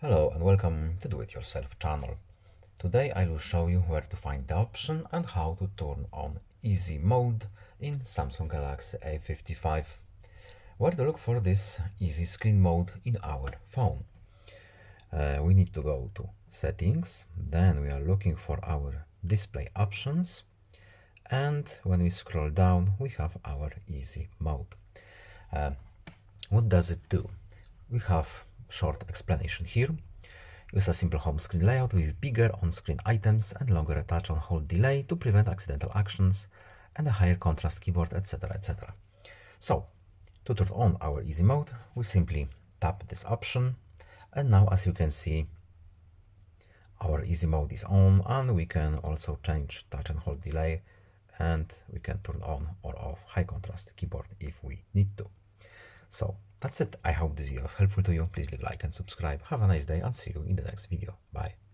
Hello and welcome to Do It Yourself channel. Today I will show you where to find the option and how to turn on easy mode in Samsung Galaxy A55. Where to look for this easy screen mode in our phone. We need to go to settings, then we are looking for our display options, and when we scroll down we have our easy mode. What does it do? We have short explanation here. Use a simple home screen layout with bigger on-screen items and longer touch on hold delay to prevent accidental actions and a higher contrast keyboard, etc. etc. So, to turn on our easy mode, we simply tap this option, and now as you can see, our easy mode is on, and we can also change touch and hold delay, and we can turn on or off high contrast keyboard if we need to. So that's it. I hope this video was helpful to you. Please leave a like and subscribe. Have a nice day and see you in the next video. Bye.